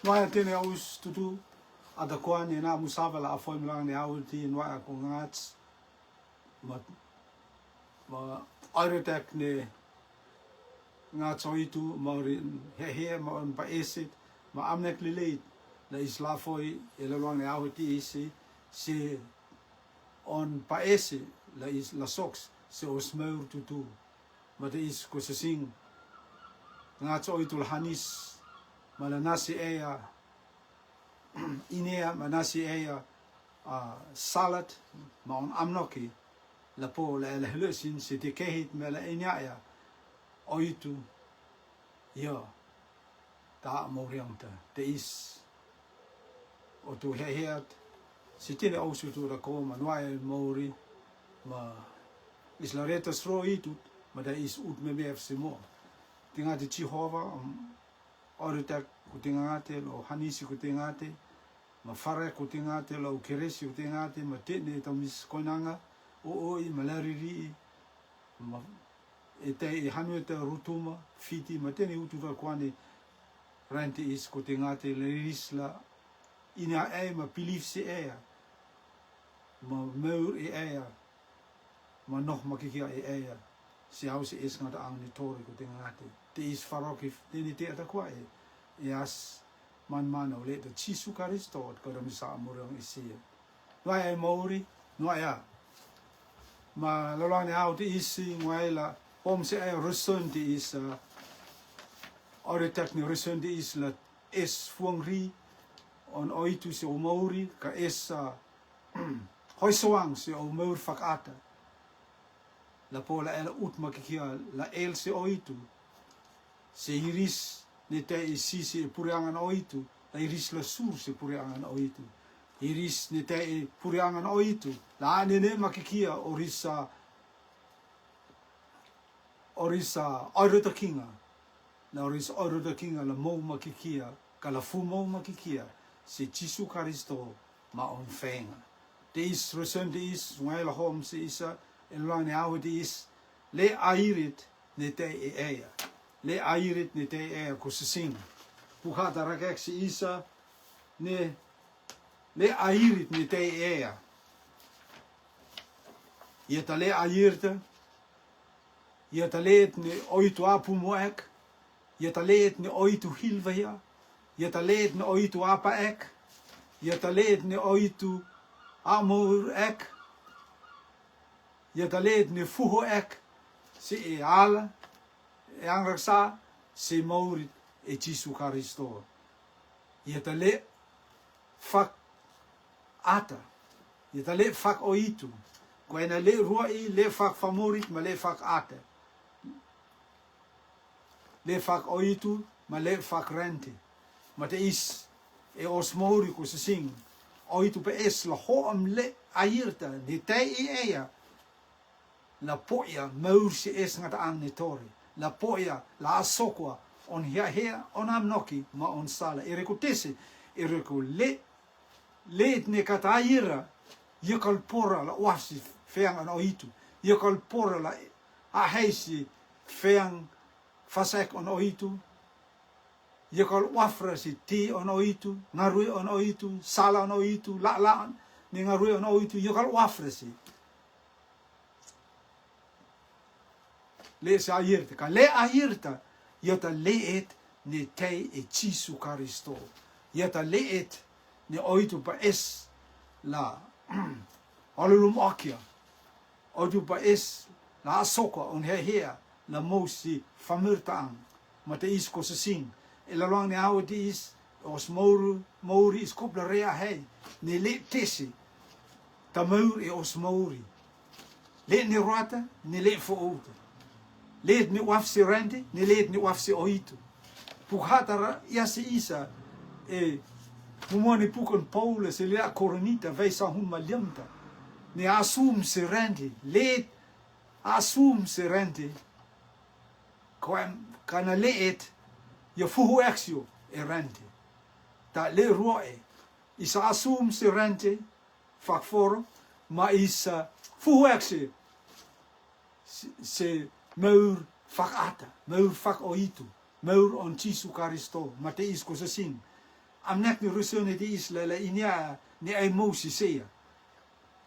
Noa tene aus tutu ada koan ni na musava la afoi mlang ni au ti noa ko ngats ma aerotek ne ngats oitu ma he ma on pa esit ma amnek lileit la isla foi ele long ni au ti isi se on pa esi la is la sox se osmeur tutu ma te is ko se sing ngats oitu la hanis malanasi ea inea manasi ea salad ma on amnoki la po la helsin se te kehit me la inaya oitu ya ta morianta te is o tu heat se tine ausu tu la koma noai mori ma isla reta sro itu ma da is ut me mef simo tinga de Jehova Orutak kutingate lo hanisi kutingate ma fare kutingate lo keresi kutingate ma tene tamis konanga o I malariri ma ete hanueta rutuma fiti ma tene ututa kwani rente is kutingate le risla ina ma pilif se ma meur ma nog makikia si hause is ngata ang ni tori kutingate te is farokif tene te atakwa Ias man ole te Jesu Kristo ko ram sa morang isia. Noai mauri noia. Ma lolang ni au te isi ngoai la om se ai reson te is ore tekni reson te is la es fuangri on oitu se o mauri ka es hoi soang se o maur fakata. La pola ela ut makikia la el se oitu se iris ne te sisi puriangan oitu la iris la sur se puriangan oitu iris ne te puriangan oitu la ane makikia orisa oirota kinga la orisa oirota kinga la mau makikia ka la fu mau makikia se Jesu Kristo ma on fenga te is resen te is ngai la hom se isa en lang ne au te is le airit ne te ea le airit ne te ko se sing puhata rakek si isa ne le airit ne te Ieta le airte ieta leet ne oitu apu moek ieta leet ne oitu hilvaya ieta leet ne oitu apa ek ieta leet ne oitu amur ek ieta leet ne fuho ek si ala yang raksa se maurit Jesu Kristo. Ieta le fak ata. Ieta le fak oitu. Koena le ruai le fak famorit ma le fak ata. Le fak oitu ma le fak rente. Ma te is osmori ko se sing. Oitu pe es la hoam le airta de te ea. La poia maur se es ngata ang ne tori. La poia la asokwa on hea on amnoki ma on sala ereko tese ereko le ne kataira yekal pora la wasi feang an oitu yekal pora la a heisi feang fasek on oitu yekal wafra si ti on oitu ngarui on oitu sala on oitu la ni ngarui on oitu yekal wafra si le sa airta ka le airta ieta leet ne te Jesu Kristo ieta leet ne oitu pa es la alulum akia oitu pa es la asokwa on hea la mosi famirtaang ma te is ko se sing e la lang ne au te is os mouri is kopla rea hei ne le tesi ta maur os mouri le ne rata ne le fo outa leed ni wafsi rente, ni leed ni wafsi oitu. Pukhata yasi isa, mumoni pukon Paulus, lea koronita, veisa hun maliamta. Ni asum se rente, leed asum se rente. Kana leed, ya fuhu exio rente. Ta le roe, isa asum se rente, fakforo, ma isa fuhu exio se meur fak ata, meur fak oitu, meur on Jesu Kristo, ma te is ko se sing. amnek ni rusone di isla la inia ni ai mosi sea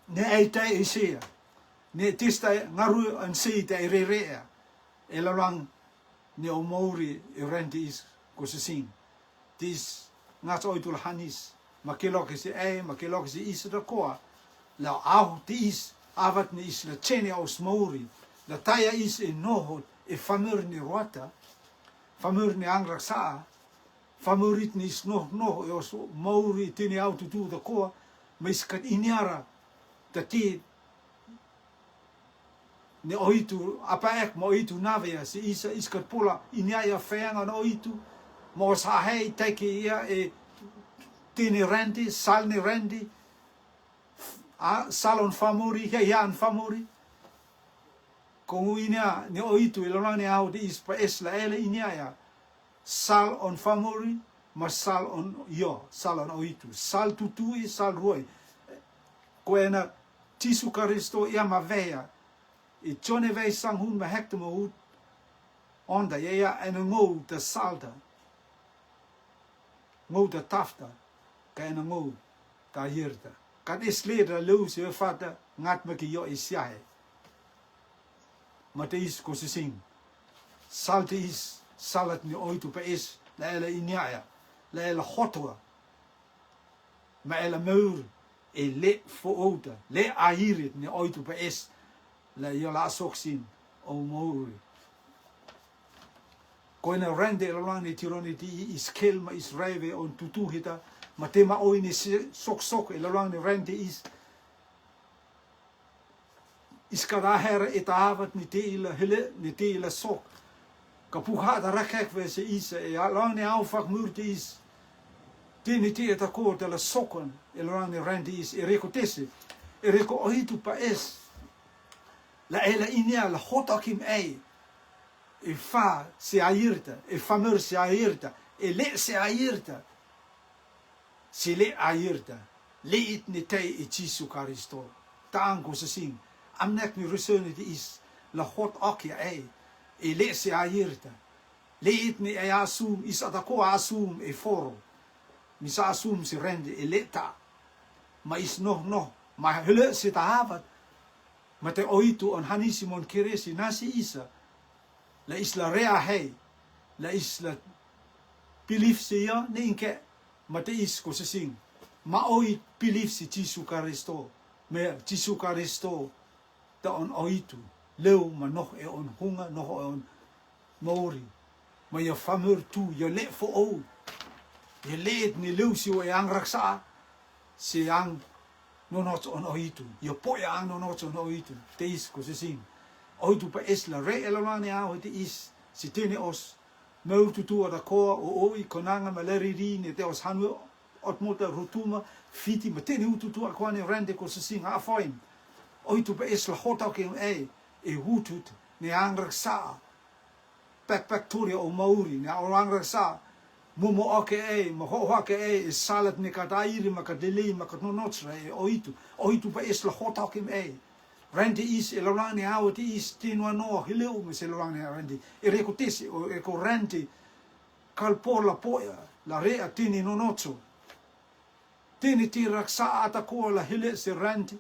ni ai tai sea ni tista ngaru an sei tai rerea e la lang ni o Maori e renti is ko se sing tis ngat oitul hanis makelo ke se makelo ke se is da koa la au tis avat ni is la chene aus Maori la taya is e noho e famur ni rota famur ni angraksa famorit ni snoh no e os Maori tini au tu da koa mas kat iniara tati ne oitu apa ek mo itu navea se isa iskat pola inia feanga no oitu mo sa hei teki ia e tini rendi sal ni rendi a salon famori ya famori ko inia ne oitu ilona ne au di ispa esla ele inia ya sal on famori ma sal on sal on oitu sal tutui sal roi koena tisu karisto ia ma vea i tjone vei sang hun ma hekte mo ut onda ia en ngou te salda ngou te tafta ka en ngou ta hirta kan is leder loos je fata ngat me ki yo isiae ma te is ko se sing sal te is salat ni oitu pa is la ela inia la ela hotwa ma ela meur e le fo outa le ahirit ni oitu pa is la yo la soksin o Maori koina rende lani tironi ti iskel ma israve on tutu hita ma tema oini sok lani rende iskara her etavat ni te ila hele ni te ila sok kapuha da rakek we se e lani au fak murte is tini te eta ko de la sokon lani rende ereko tese ereko ohitu pa es la ela inia la hotakim e fa se airta e famur se airta e le se airta se le airta le it ni te e Jesu Karisto tango se sing amnek ni resone di is la hot akia e le se airta le it ni e asum is atako asum e foro mi sa asum se rende e leta ma is no ma hele se tahavat ma te oitu on hanisimon kiresi nasi isa la isla rea hei la isla pilif se ya ne inke ma te is ko se sing ma oi pilif se Jesu Karisto me Jesu Karisto ta on oitu leu ma noch e on hunga noch e on Maori ma ya famur tu ya le fo o ya le ni leu si o yang raksa si yang no not on oitu yo po ya no not on oitu te is ko se sing oitu pa esla re elani a te is si tene os mau tu da ko o i konanga maleri ri ne te os hanu ot mota rutuma fiti ma tene tu a kwani rende ko se sing a fine oitu pa esla hota ke e hutut ne angraksa pektoria o Maori ne angraksa Momo ake ma ho ake e salat ne katairi ma kadeli ma katnonotsra oitu pa isla hotakim rende is elorani out is tinwa no hileu me se lorani rende erekotesi o eko rende kalpola poya la rea tini nonotso tini ti raksa atako la hile se rende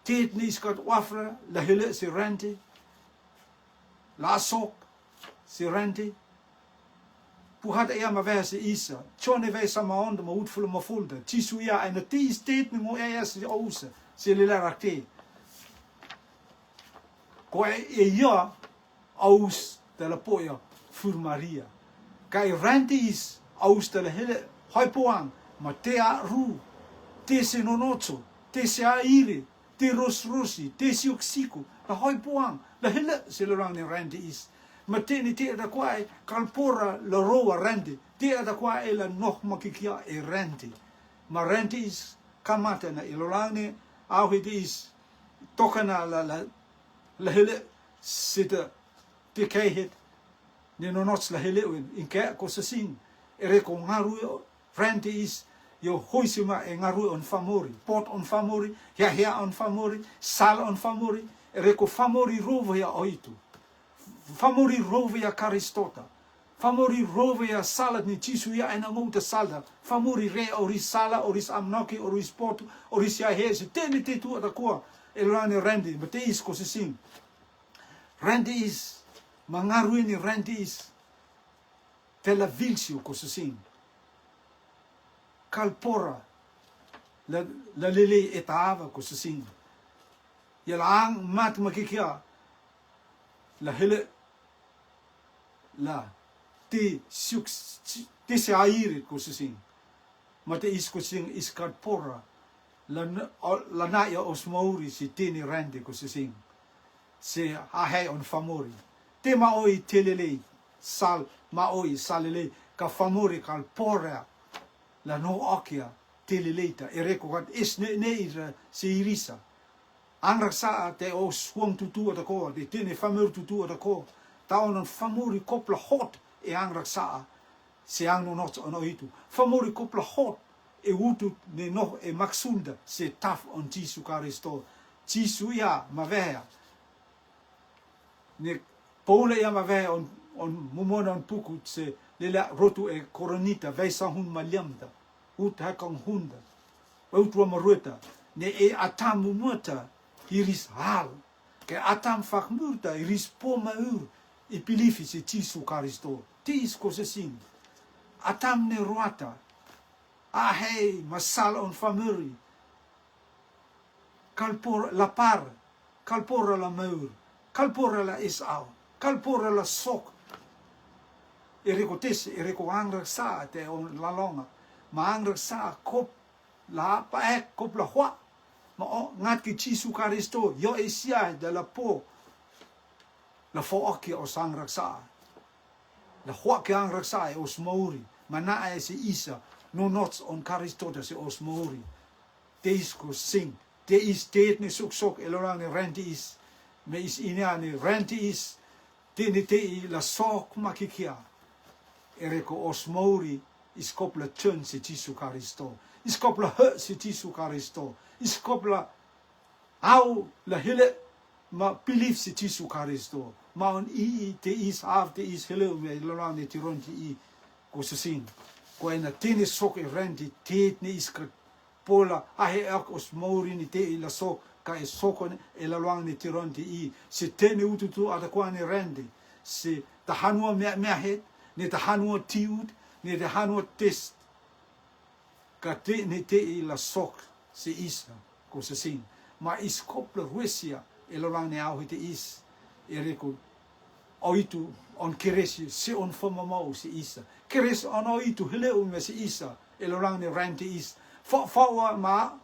tit niskat wafra la hile se rende la sok se rende puhada ia ma verse isa chone ve sama onda ma utful ma fulda tisu ia en ti statement mo ia se ousa se le rakte ko ia aus de la poia fur Maria kai rantis aus de la hele hypoang ma te a ru te se nonotso te se aire te rosrosi te si oxico la hypoang la hele se le rantis ma teni te da kwai kalpora la roa rende te da kwai la noch makikia e rende ma rende is kamata na ilolane au is tokana la hele sita te kehet ne no nots la hele in ke ko se sing ere ko ngaru rende is yo hoisima e ngaru on famori pot on famori ya on famori sal on famori ere ko famori rovo ya oitu famori rovia Karistota, famori rove ya salat ni tisu ya ena ngota salda famori re oris sala oris amnoki oris sport oris ya hes tene te tu atakoa elane rendi bete is ko sing rendi is mangaru ni rendi is tela vilsio ko sing kalpora la lele etava ko sing ya lang mat makikia la hele la te siuk te se aire ko sing mate is ko sing is kalpora la na ya osmauri si tini rende ko sing se ahai on famori te maoi telele sal maoi salele ka famori kalpora la no okia teleleita ereko kat is ne ira se irisa angraksa te o swang tutu ata ko de tene famor tutu ata ko taon famori kopla hot e angraksa se ang no not on oitu famori kopla hot e utu ne no e maksunda se taf on Jesu Kristo Jesu ya mavea ne pole ya mavea on mumona on puku se lela rotu e koronita veisa hun maliamda ut hakang hunda outwa marueta ne e atamu mota iris hal ke atam fakmurta iris pomaur e pilifi se Jesu Kristo tis ko se sing atam ne ruata ahei masal on famuri kalpor la par kalpora la maur kalpora la isau kalpora la sok ereko tes ereko angrak sa te on la longa ma angrak sa kop la pa kop la hwa ma ngat ki Jesu Kristo yo esia de la po la fo oki o sangrak sa la hwa ki angrak sa e os mauri mana e se isa no nots on Kristo de se os mauri te is ko sing te is te ne sok elorang ne renti is me is ina ne renti is te ne te la sok makikia ereko os mauri is kopla chun se Jesu Kristo is kopla he se Jesu Kristo is kopla au la hele ma belief se Jesu Kristo ma on I te is af te is hele me lorang ne tironti I ko se sing ko ena tene sok e renti te ne is pola ahe ak os mauri ni te la sok ka e soko e la luang ni tironti I se tene ututu ada kwa ni rendi se ta hanua mea het ne ta hanua tiud ne ta hanua test ka te ne te la sok se isa ko se sing ma is kopla ruesia e la luang ni au te is e reko oitu on keresi se on foma mau se isa keres on oitu hele me se isa e la luang ni renti is fa ma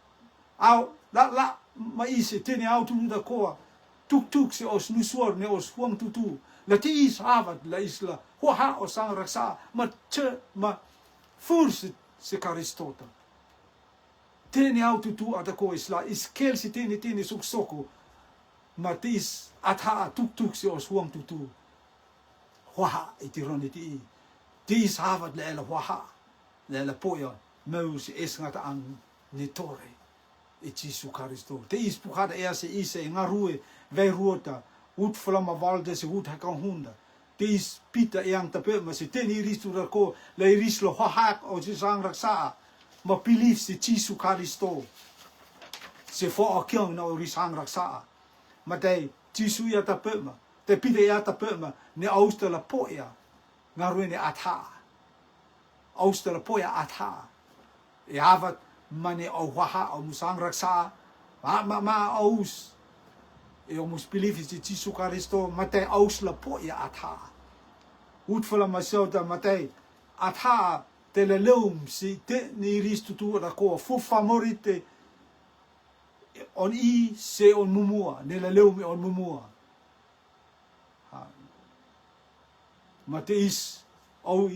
au la ma ise tene au tu da koa tuk se os nusuor ne os huang tutu la ti is havat la isla ho ha o sang raksa ma che ma furs se Kristota tene au tutu ada ko isla is kel si tene soko ma tis atha tuk se os huang tutu ho ha itironiti tis havat la ho ha la poya meus es ngata ang nitore e Jesu Kristo te is puhada e se isa e ngarue ve ruota ut flama valde se ut hakan hunda te is pita e ang tape ma se teni ristu da ko le rislo hahak o se sang raksa ma pilif se Jesu Kristo se fo akiong na o risang raksa ma te Jesu ya tape ma te pita ya tape ma ne austa la poya ngarue ne atha austa la poya atha e havat mane o waha o musang raksa ma aus e o mus believe si Jesu Kristo mate aus la po ya atha ut fala masauta mate atha te le leum si te ni ristu tu da ko fu favorite on I se on mumua ne le leum on mumua mate is o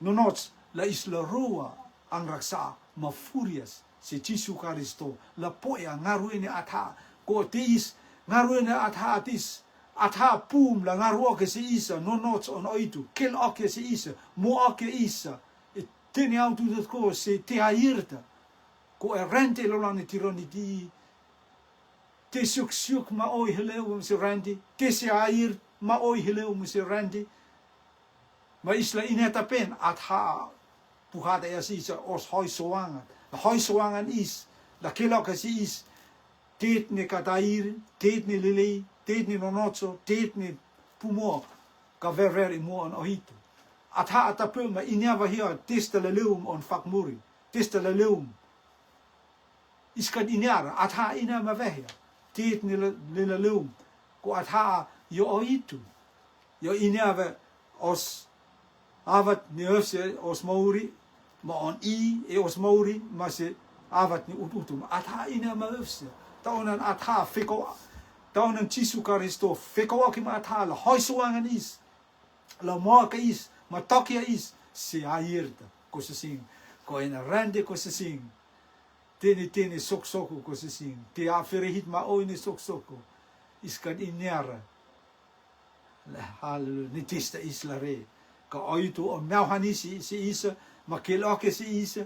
no not la isla rua ang raksa ma furious se Jesu Kristo la poya ngaruene atha ko tis ngaruene atha tis atha pum la ngaru ke se isa no not on oitu kel oke se isa mo oke isa e teni autu dat ko se te airta ko rente lo lani tironi di te suk ma oi heleu se rente te se air ma oi heleu se rente Ma isla ineta pen at ha puhada ya si isa os hoi soangan. La hoi soangan is la kiloka si is tet ni katair, tet ni lili, tet ni nonotso, tet ni pumo ka ver imo on ohitu. At ha atapu ma inyava hia testa leleum on fakmuri, testa leleum. Iskan inyara at ha ina ma vehia, tet ni leleum ko at ha yo ohitu. Yo inyava os avat ni öfse os mauri ma on os mauri ma se avat ni utum at ha ina ma öfse. Taunan at ha fiko taunan Jesu Kristo fiko akim at ha la hoisuangan is la moaka is ma tokia is se airta ko se sing ko ena rande ko se sing teni soksoko ko se sing te aferehit ma oini soksoko iskan inyara la hal ni tista isla re ka oitu o melhanisi si isa ma keloke si isa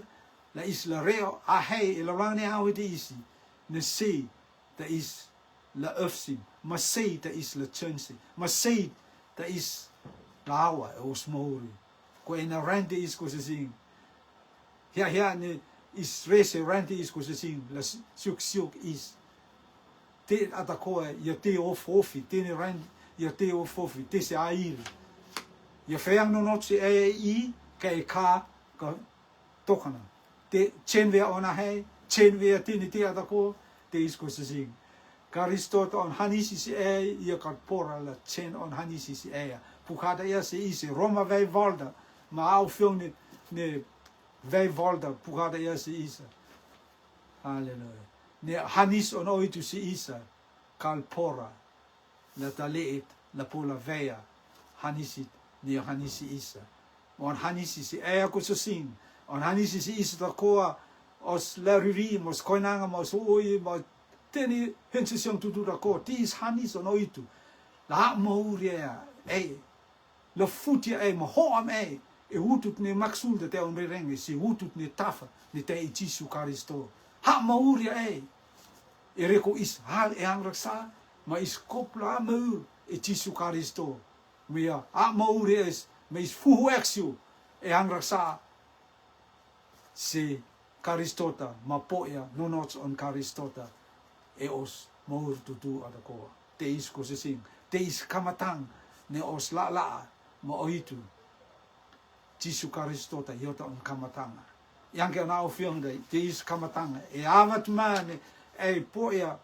la isla re a hei la rang ne hau te isi ne se da is la öfsim ma se da is la chunsi ma se da is lawa os mauri ko ena rande is ko se sing hia ne is rese rande is ko se sing la siuk is te atakoa ia te ofofi te ne rande ia te ofofi te se airi ia feang no notsi i ka tokana te chenwe ona hei chenwe tini te atako te is ko se sing Karistot on hanisi si ia ka pora la chen on hanisi si pukada ia se ise Roma vei valda ma au film ne vei valda pukada ia se isa haleluya ne hanis on oitu si isa kal pora la talet la pola veia hanisi ne hanisi isa on hanisi si ko so sing on hanisi si isa ta koa os la riri mos koinanga mos oi ma teni hensisiong tutura ko tis hanis on oitu la mouria la futia ma hoam e hutut ne maksul de te on renge si hutut ne tafa ne te Jesu Kristo ha mouria reko is hal angraksa ma is kopla mu Jesu Kristo mia mouria is ma is fuhu exio angraksa se Kristota ma poia nonots on Kristota os maur tutu atakoa te is ko se sing te is kamatang ne os la ma oitu Jesu Kristo ta yota on kamatanga yang ke na ofiong dai te is kamatanga avat mane poia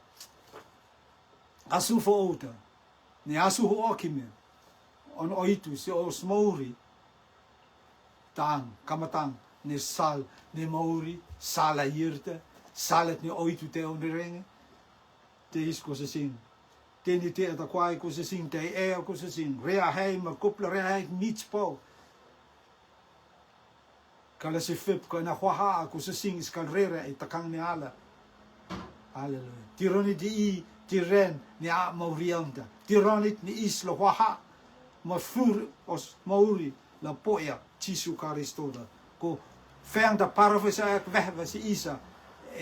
asu fo ota ne asu ho okime on oitu se os mauri tang kamatang ne sal ne mauri sala yirte salet ne oitu te on renge te is ko se sing teni te ata kwai ko se sing te ko se sing rea hei ma kopla rea hei niets po kala se fip ko na hwa ko se sing skal rera takang ne ala haleluya tironi di tiren ni a maurianta tironit ni is lo hwa ma fur os mauri la poia Jesu Kristo ko fang da parafesa ek weh si isa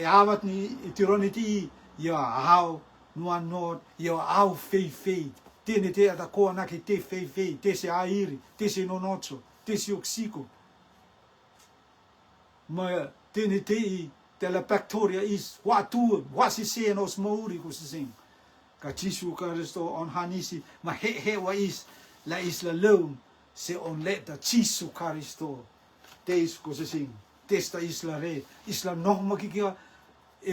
avat ni tironi di ia hau nuan not ia au fei tene te ata koa na ki te fei te se airi te se nonotso te se oksiko ma tene te la pectoria is wa si se nos mauri ko se sing ka Jesu Kristo on hanisi ma he wa is la leum se on leta Jesu Kristo te is ko se sing testa isla re isla nog makikia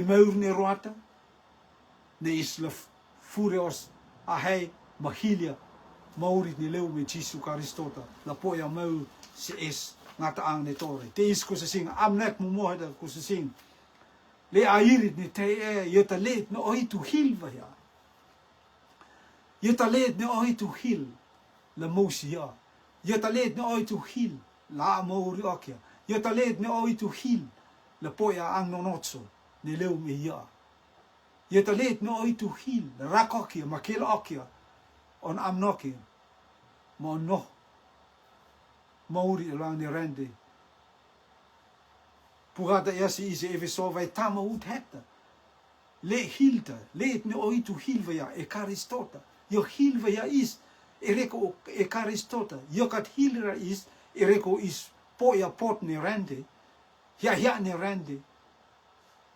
maur ne roata ne isla furios hei mahilia maurit ni leu me Jesu Kristo la poia mau se es ngata ang ne tore te is ko se sing amnek mo mohda ko se sing le airit ni te yota let no oitu hilva ya yota let no oitu hil la mosia yota let no oitu hil la mauri okia yota let no oitu hil la poia ang nonotso ne leu me ya yota let no oitu hil rakokia makil okia on amnoki mo no mauri lang ni rende pugata yasi ise eviso vai tama ut hetta le hilta let no oitu hilva ya Kristota yo hilva ya is reko Kristota yo kat hilra is Ireko is po ya pot ni rende. Ya ni rende.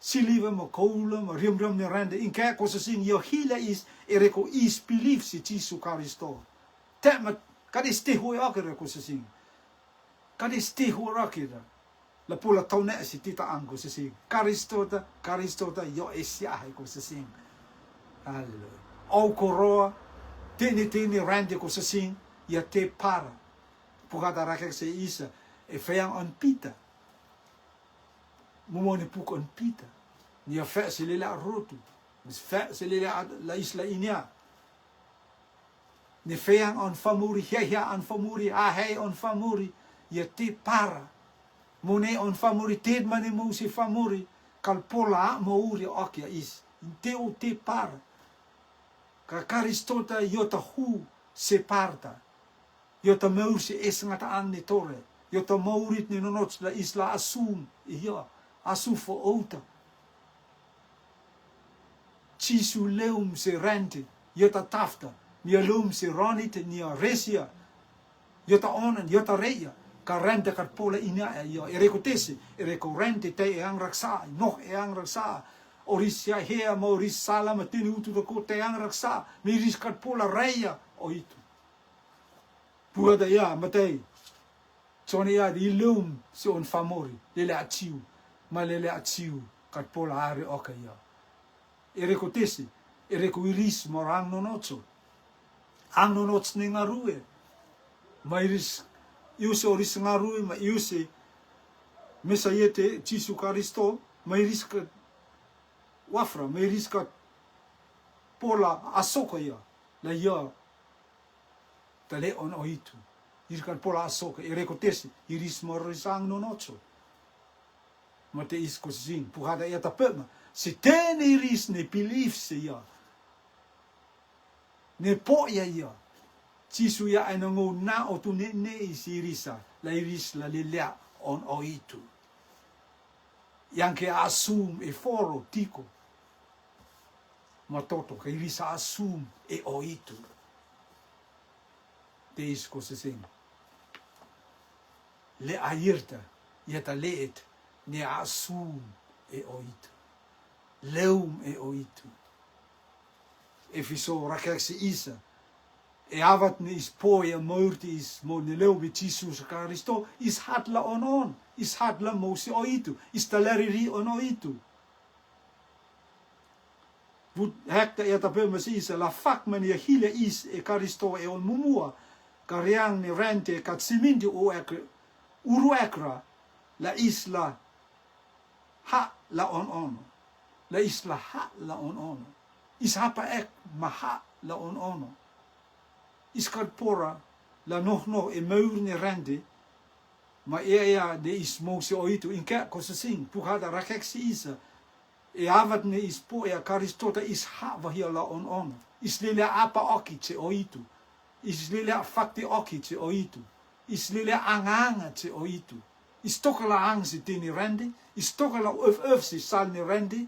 Silive mo koule mo rium ni rende. In kaya ko sa sing yo hila is ireko is belief si Jesu Karisto. Tema kadis te hui akira ko sa sing. Kadis te hui akira. La pula taune si tita ang ko sa sing. Karisto ta yo esyahe ko sa sing. Hallelujah. Au koroa tini rende ko sa sing ya te para. Pukata rakek se isa e feang on pita. Mumoni puk on pita. Nia fe se lela rotu. Mis fe se lela la isla inia. Ni feang on famuri heya on famuri ahei on famuri ya te para. Mone on famuri ted mani musi famuri kalpola mo uri okia is. Te o te para. Ka Karistota yota hu se parta. Yota mausi esngata an ni tore. Yota maurit ni nonots la isla asum. Iya. Asu fo outa. Chisu leum se rente. Yota tafta. Nia leum se ronite nia resia. Yota onan. Yota reia. Ka rente kat pola ina ya. Ereko tese. Ereko rente te eang raksa. Noh eang raksa. Orisia hea mo oris sala matini utu da ko te eang raksa. Miris kat pola reia. O itu. Puada ya matei. Tsone ya di leum se on famori. Lele atiu. Ma lele atiu kat pola are oka ya. Ereko tesi, ereko iris morang nonotso. Ang nonots ni ngarue. Ma iris, iuse oris ngarue, ma iuse mesayete Jesu Karisto, ma iris kat wafra, ma iris kat pola asoka ya. La ya, tale on oitu. Iris kat pola asoka, ereko tesi, iris moris ang nonotso. Ma te is ko sing, puhada ya tapema. Se tene iris ne belief se ya. Ne po ya ya. Chisu ya anango na o tu ne is irisa. La iris la lilea on oitu. Yang ke asum e foro tiko. Matoto ke irisa asum e oitu. Te is ko sing. Le airta yata leet ne asum e oitu. Leum e oitu. E fiso rakek se isa. E avat ne is poia mourti is mo ne leu bi Jesus Karisto is hatla on. Is hatla mo se oitu. Is taleriri on oitu. Vut hekta e tape mas isa la fak mania hile is e Karisto e on mumua. Kariang ne rente kat simindi o ekra. Uru ekra la isla ha la on. La isla ha la on. Is hapa ek maha la on. Is kat pora la no e meur ne rende. Ma ea de is mo se oitu in kerk ko se sing. Puhada rakek si isa. E avat ne is po ea Karistota is ha wa hia la on. Is lele apa oki te oitu. Is lele fakti oki te oitu. Is lele anganga te oitu. Is toka la ang si tini rende. Is toka la uf si sal ni rende.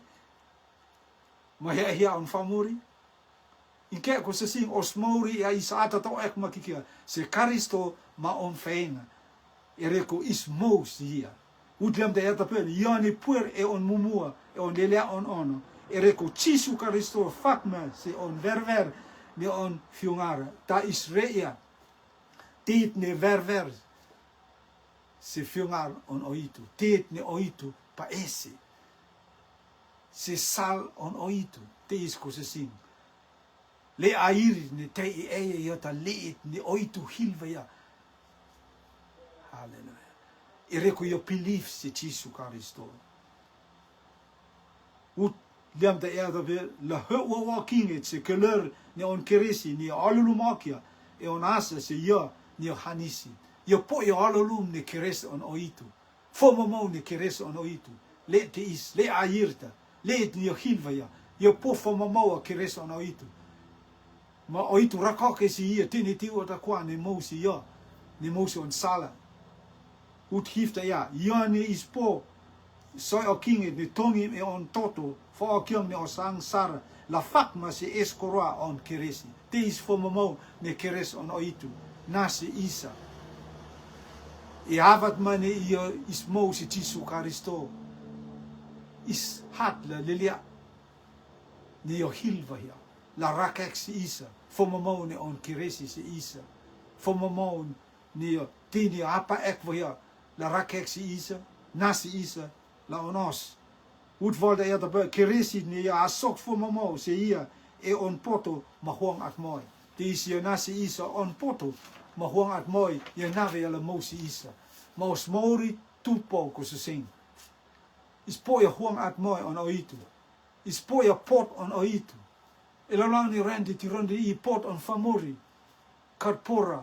Ma hea on famuri. In kerk ko se sing osmori ya is ata to ek makikia. Se Karisto ma on feinga. Ereko is mo si hia. Udlem de eta pen. Iani puer e on mumua. E on lelea on ono. Ereko Jesu Karisto fakma se on verver. Ne on fiungara. Ta is rea. Tiit ne verver. Se fiungar on oitu. Tiit ne oitu pa ese. Se sal on oitu. Te is ko se sing. Le air ne te e yota leet ne oitu hilva ya. Halleluja. Ereko yo belief se Jesu Karisto. Ut liam te ea weer la hu wa king het se kleur ne on keresi ne alulumakia e on asa se ya ne hanisi. Yo po yo alulum ne keres on oitu. Fomo ne keres on oitu. Le te is le airta. Le ne hilva ya. Yo po fomo keres on oitu. Ma oitu rakake si ia tini tiu ta kwa ne mo si ya. Ne mo si on sala. Ut hifta ya. Ya ne is po soi o king ne tongi e on toto fo o kiong ne o sang sara la fakma se eskoroa on keresi te is fo momo ne keres on oitu nasi isa I havat mane ia ismo si Jesu Karisto. Is hat la lilia. Ni o hilva hia. La rakek si isa. Fomamau ni on kiresi si isa. Fomamau ni o tini apa ek hia. La rakek si isa. Nasi isa. La onos. Uitvalde ja de kiresi ni ja asok fomamau si ia. E on poto mahuang at mooi. Ti is je nasi isa on poto. Mahuang at mooi. Je nave jala mosi isa. Maus mori tupo ko se sing. Is po je huang at mooi on oitu. Is po je pot on oitu. Ilalang ni rendi ti ronde I pot on famori. Karpora.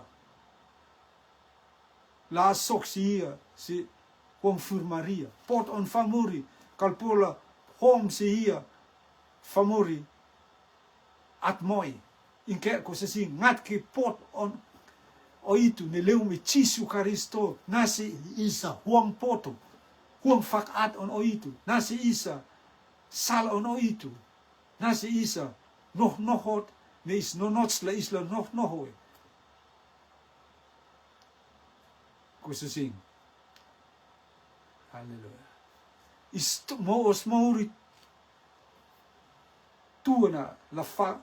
La sok si ia. Si huang fur Maria. Pot on famori. Kalpola hom si ia. Famori. At mooi. Inke ko se sing. Ngat ki pot on oitu ne leu me Jesu Karisto. Nasi isa huang poto. Huang fakat on oitu. Nasi isa sal on oitu. Nasi isa nog nohot. Ne is nonotsla isla nog nohoi. Ko se sing. Halleluja. Is moos mauri tuana la fa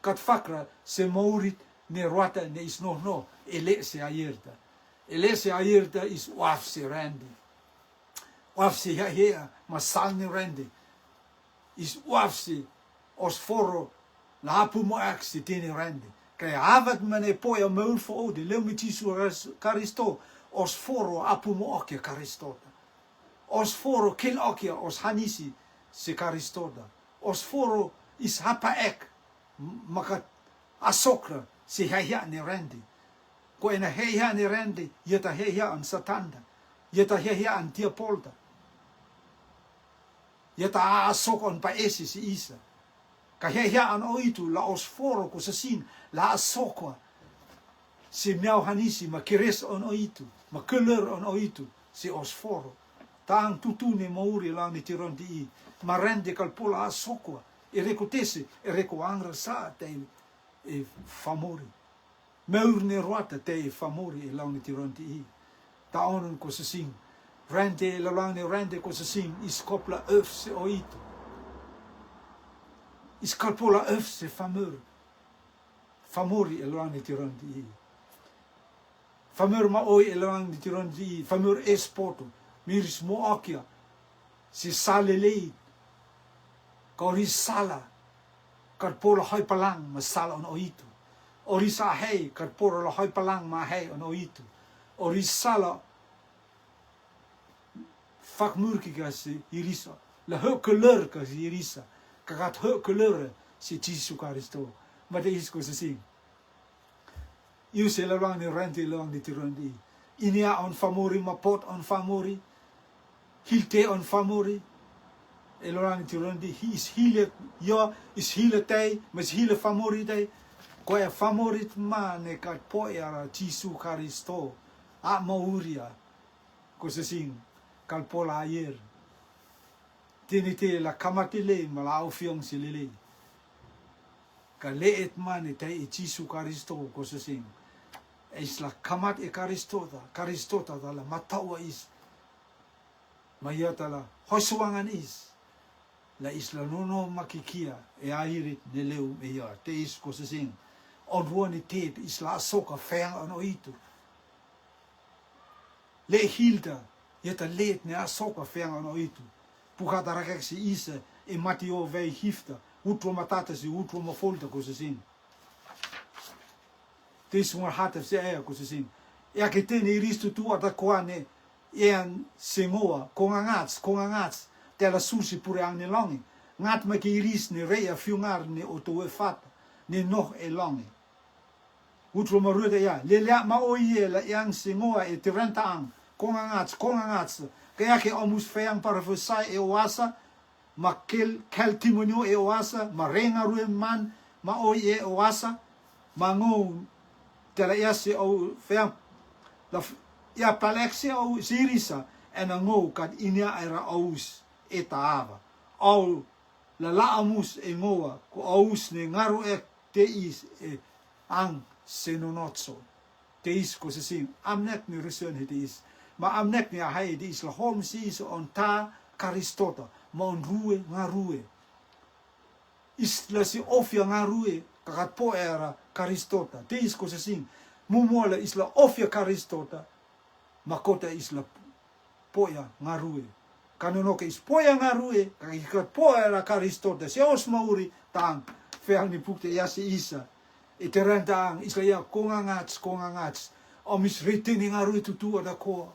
kat fakra se mauri ne rata ne is nog no. Ele se aierta. Ele se aierta is waf se randi. Waf se hea masal ni randi. Is waf se os foro la hapu mo ak se tini randi. Kaya havat mane poia maul fo ode. Leu me Jesu Karisto. Os foro apu mo okia Karistota. Os foro kin okia os hanisi se Karistota. Os foro is hapa ek. Maka asokra se hea ni randi. Ko ena hea ni randi. Yeta hea an satanda. Yeta hea an tiapolta. Yeta asok on paesi si isa. Ka hea an oitu la os foro ko sa sin. La asokwa. Si miau hanisi ma kires on oitu. Ma kleur on oitu. Si os foro. Taang tutune mauri la ni tiron di I. Ma rende kalpola asokwa. E reko tese. E reko angra sa te e famori. Meur ne roata te e famori e lau ni tiron di I. Ta onon ko sa sing. Rende la lang ni rende ko sa sing. Is kopla öf se oitu. Is kalpola öf se famur. Famori e lau ni tiron di I. Famur ma oi e lang ni tiron di I. Famur esporto. Miris mo akia. Si salelei. Kori sala. Karpola hoi palang ma sala on oitu. Ori sa hei. Karpola la hoi palang ma hei on oitu. Ori sala. Fakmurki ka si irisa. La heu kleur ka si irisa. Kakat heu kleur si Jesu Karisto. Ma te isko se sing. Iu se la lang ni rente lang ni tirondi. Inia on famori ma pot on famori. Hilte on famori. E lo lang ni tirondi. Hi is hile. Ja is hile tei. Mas hile famori tei. Ko e favorit ma ne kat poera Jesu Karisto. A mauria. Ko se sing. Kalpola ayer. Tini te la kamatile ma la aufiong si lele. Ka leet mane te e Jesu Karisto ko se sing. Es la kamat e Karistota. Karistota da la matawa is. Mayata la hosuangan is. La isla nono makikia e airit ne leu e ia. Te is ko se sing. Onrua ni te isla asoka feang an oitu. Le hilda. Jeta leed ne asoka feang an oitu. Pukata rakek si isa e matio vei hifta. Utro matata si utro mafolta ko se sing. Te sungar hatef se ea ko se sing. Ea ke tene iristu tu ata koane. Ean sengoa. Kongangats. Te la susi pure ang ni longi. Ngat ma ke iris ni rea fiungar ni oto e fata. Ni nog e longi. Utro maruda ea. Lelea ma oie la eang sengoa e te renta ang. Kongangats. Kaya ke omus feang parafusai e oasa. Ma kel timonyo e oasa. Ma renga rue man. Ma oie e oasa. Ma ngou. Tela ia se o feang. Ia palekse o sirisa. En a ngou kat inia era aus. E taava. Au la laamus e ngoa. Ko aus ne ngaru e te is e ang senonotso. Teis ko se sing amnek ni resun hitis. Ma amnek ni ahai di isla hom si is on ta karistota mon rue ngarue. Isla si ofia ngarue kakat po era karistota. Teis ko se sing mumola isla ofia karistota makota isla poya ngarue. Kanono ke is poya ngarue kakat po era karistota. Se os mauri tang feang ni pukte yasi isa. Iterentang isla ya kongangats omis ritini ngarue tutu ada ko.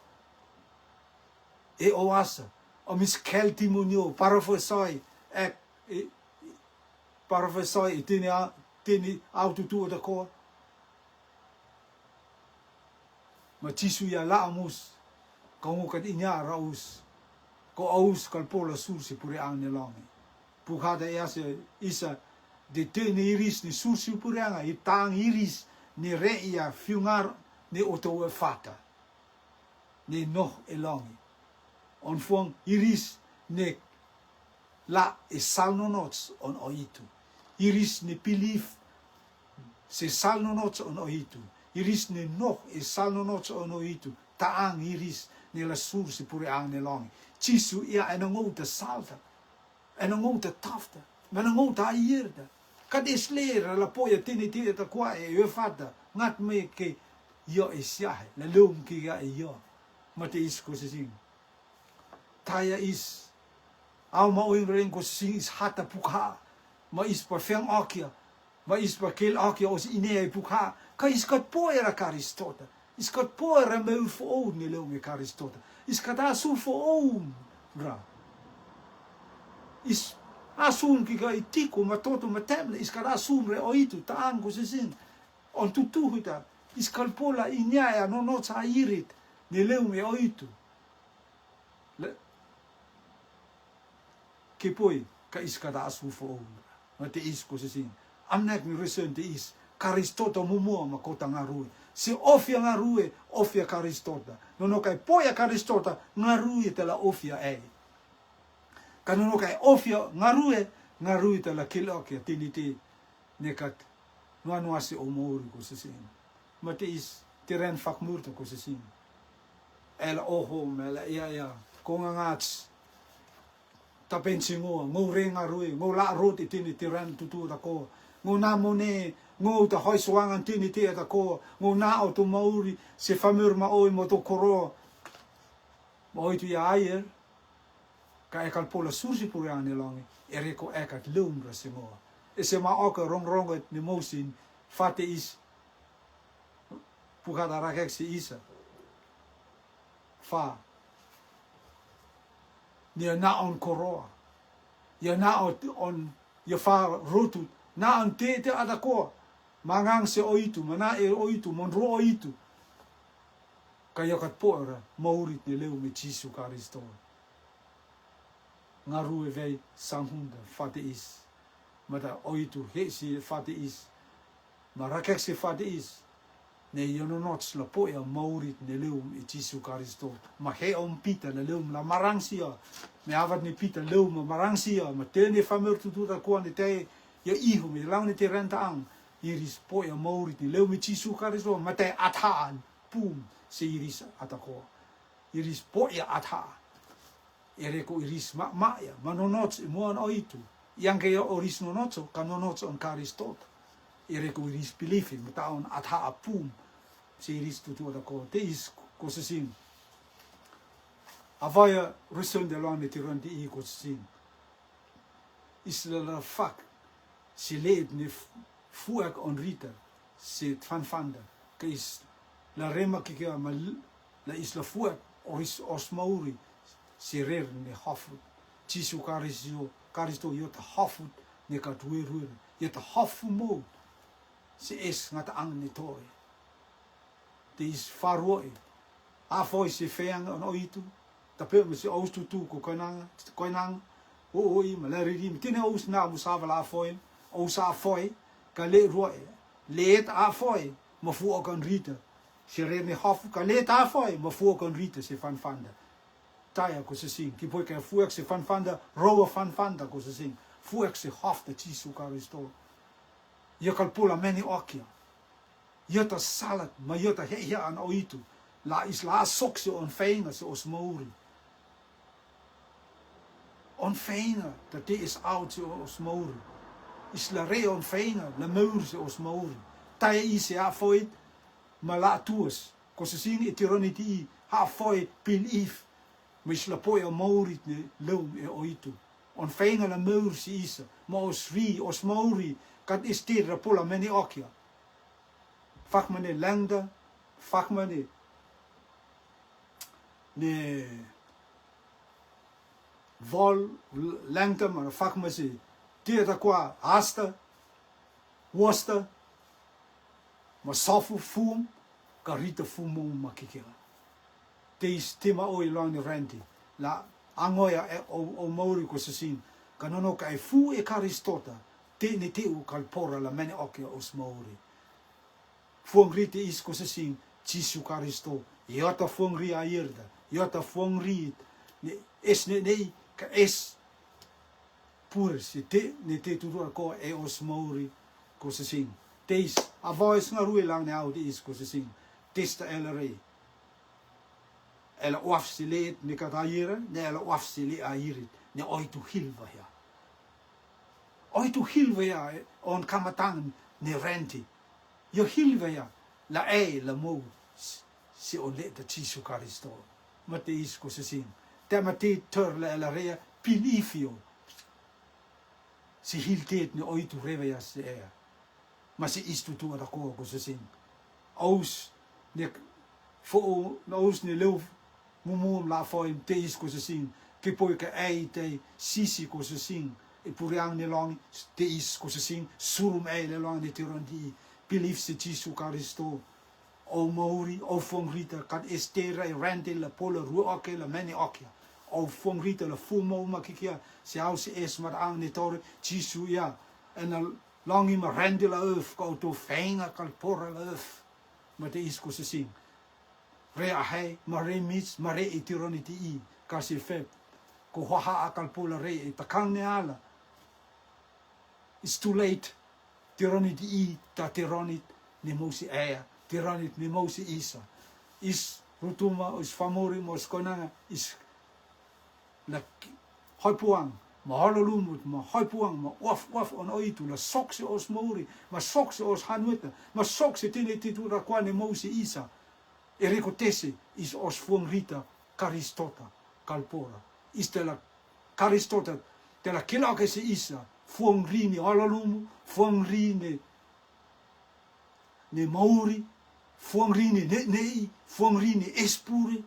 E oasa omis keltimunyo parafosai ek parafosai tini aututu ada ko. Macisu ya la amus kau kat inya raus ko aus kalpola sursi puri ang nelongi pukada yase isa de teni iris ni sursi puri anga itang iris ni reia fiungar ni oto fata ni noh elongi on fuang iris ne la e salnonots on oitu iris ni pilif se salnonots on oitu iris ni noh e salnonots on oitu taang iris ni la sursi puri ang nelongi cisu ia enangouta salta enangouta tafta menangouta aierda kad eslera la poia tini ta kwa e fata ngat me ke yo esiahe la lum ki ga yo mate isko sing taya is au ma oing ren ko sing is hata pukha ma is pa feng akia ma is pa kel akia os ine pukha ka is kat poera karistota is kat poera me fo ni lum karistota is kat asu fo bra is asum ki ga itiko matoto matemle is kat asum re oitu taang ko sing on tutu huta is kalpola inyaya no sa irit ni lum oitu kipoi ka is kada asu fo mate is ko sing amnek ni resen te is karistota mumo makota ngarue si ofia ngarue ofia karistota no kai poia karistota ngarue tela ofia kanono kai ofia ngarue tela kilokia tiniti nekat nuanuasi omori ko sing mate is tiren fakmurto ko sing ela oho mela ya kongangats tapensi ngo renga rui ngo la roti tini tiran tutu da ko ngo namone ngo ta hoi swangan tini te da ko ngo na auto mauri se famur ma oi moto koro oi tu ya ayer ka ekal pola sursi puriane longi ereko ekat lumbra singo ese ma oka rong ni mosin fate is pukada rakek si isa fa ni na on koroa ya na on ya fa rotu na on te ada ko mangang se oitu mana e oitu monro oitu kaya kat pora maurit ni leu me chisu karisto ngaru e vei sanghunda fate is mata oitu he si fate is marakek si fate is ne yono nots la poia maurit ne leum e chisu karisto ma he om pita le leum la marangsia me avat ni pita leum marangsia ma tene famur tutu da ko ne te ya ihu me lang ne te renta ang iris poia maurit ne leum e chisu karisto ma te athaan pum se iris atako iris poia atha ereko iris ma ya manonots mo an oitu yang ke oris nonotso kanonots on karisto ereko iris pilifin mata on atha pum series tutu da ko te is ko sing avaya reson de lone tiron di ko sing is la fak si leed ne fuak on rita se fanfanda ke is la rema ki ke ma la is la fuak oris osmauri si rer ne hafut chisu karisto yot hafut ne ka tueru yot hafu mo si es ngata ang ni toi te is faroi a foi se feang on oitu tape me se aus tutu ko koinang o i maleri rim tine aus na musava la foi aus a foi ka le roi let a foi mo fu o kon rita se re me hafu ka let a foi mo fu o kon rita se fanfanda taya ko se sing ki poi ka fu ek se fanfanda roa fanfanda ko se sing fu ek se hafta chisu karisto ye kalpula meni okia Yota salat, ma yota hea an o itu. La is la sok se on feinga se os mauri. On feinga, dat die is oud se os mauri. Is la re on feinga, la mauri se os mauri. Tai I se ha foit, ma la tuas. Ko se sing e tironiti I, ha foit pil if. Ma is la poi o mauri ne leum e o itu. On feinga la mauri se isa. Ma os ri, os mauri, kat is tira pola meni okia. Fak mene langda, fak mene ne vol langda, maar fak me se tira qua hasta, wasta, ma safu fum, karita fumu makikira. Teis tema oi lang renti, la angoya o mauri ko sasin, kanono ka e fu e karistota, te ne te u kalpora la mene okia os mauri. Fuangri te is ko sasin, Jesu Karisto, yata fuangri a irda, yata fuangri, es ne ka es pur se te ne te tudu ko e os mauri ko sasin. Teis a voice nga rui lang ne out is ko sasin. Testa elere. Ela wafsileet ne katayira, ne ela wafsile a irit, ne oitu hilva ya. Oitu hilva ya on kamatang ne renti. Yo hilva ya la la mo si on le te Jesu Karisto. Ma te is ko sasin. Te ma te tur la rea pilifio. Si hilteet ne oitu reva ya se ea. Ma si istu tu ada ko sasin. Aus ne fo aus ne loof mumum la foi te is ko sasin. Ke poi ka te sisi ko sasin. E puriang ne long te is ko sasin. Surum le long ne tirondi. Belief se Jesu Karisto. O mauri, o fongrita, kat estera e rente la pola ruoke la meni okia. O fongrita la fumo makikia, se au se es mar ang ne tore, Jesu ya. En al longi ma rente la euf, ko to feinga kalpora la euf. Ma te is ko se sing. Re a hei, ma re mits, ma re e tironiti I, kasi feb. Ko haha a kalpola re e takang ne ala. It's too late. Tironiti I, ta tironit ne mosi ea. Tiranit ni Mose Isa. Is rutuma, is famori, mos konanga, is la hoipuang, ma halolumut, ma hoipuang, ma waf on oitu, la sokse os mauri, ma sokse os hanueta, ma sokse tine titu rakwane Mose Isa. Eriko tese is os fuangrita karistota, kalpora. Is te la karistota, te la kilake se Isa, fuangrini halolumu, fuangrini ne mauri, fuangrini nei, fuangrini espuri.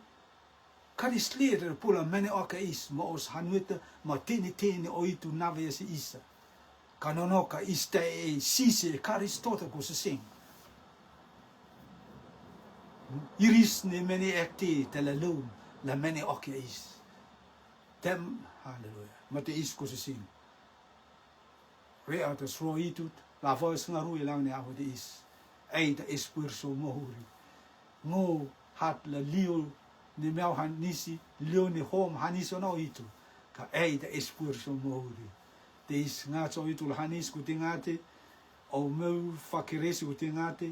Karis leder pula mene oka is, ma os hanueta, ma tene oitu nave se isa. Kanonoka is te e sise karistota ko se sing. Iris ne mene ekte te la loom, la mene oka is. Tem, halleluja, ma te is ko se sing. Rea te sro itut, la voice nga rui lang ne aho de is. Eita espurso mohuri. Ngo hat la lio ne meu hanisi, lio ne hom haniso no itu. Ka eita espurso mohuri. Te is nga so itu hanis ku tingate, o meu fakiresi ku tingate,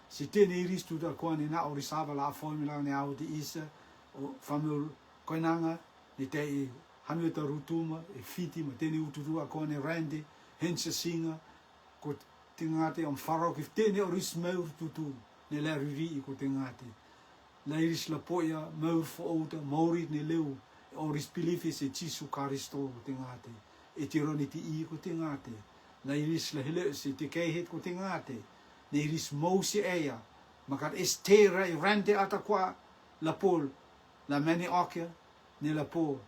si tene iris tu da kwane na orisaba la formula ne au de isa, o famul koinanga, ni te hanueta rutuma, e fiti ma tene ututua kwane rende, hense singa, ko tingate om farok if tene oris meur tutu ne la riri ko tingate la iris la poia meur fo outa maurit ne leu oris pilifi se Jesu Karisto tingate e tironiti I ko tingate la iris la hele se te kehet ko tingate ne iris mose ea makat estera I rente atakwa la pol la meni okia ne la pol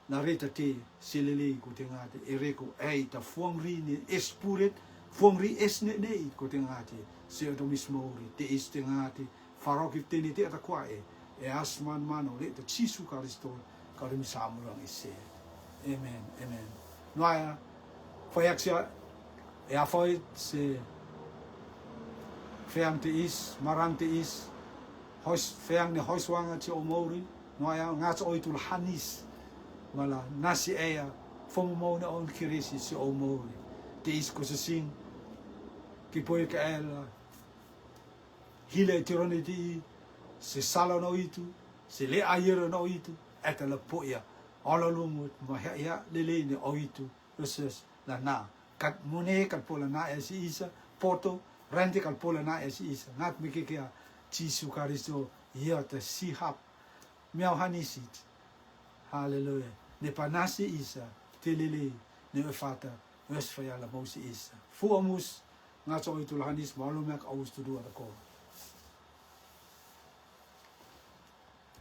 la reta te selele ko tingate e reko ei ta fuangri ne espuret fuangri es ne ko tingate se o mismo ori te is tingate farok if tene te atakwa e asman mano le te Jesu Karisto ka ri samurang ise amen noia foi axia e a foi se feang te is marang te is hos feang ne hoswanga te o mori noia ngats oitul hanis mala nasi ea fomo mo na on kirisi se o mori te is ko se sing ki poi ka ela hile tironiti se salo no itu se le ayero no itu eta la po ya ala lumu ma ya lele ne o itu reses la na kat mone kat pola na esi isa poto rente kat pola na esi isa nat mike kia Jesu Karisto ya te sihap miau hanisit haleluya ne panasi isa telele ne fata wes faya la mosi isa fu amus nga so itu hanis malumak aus tu dua ko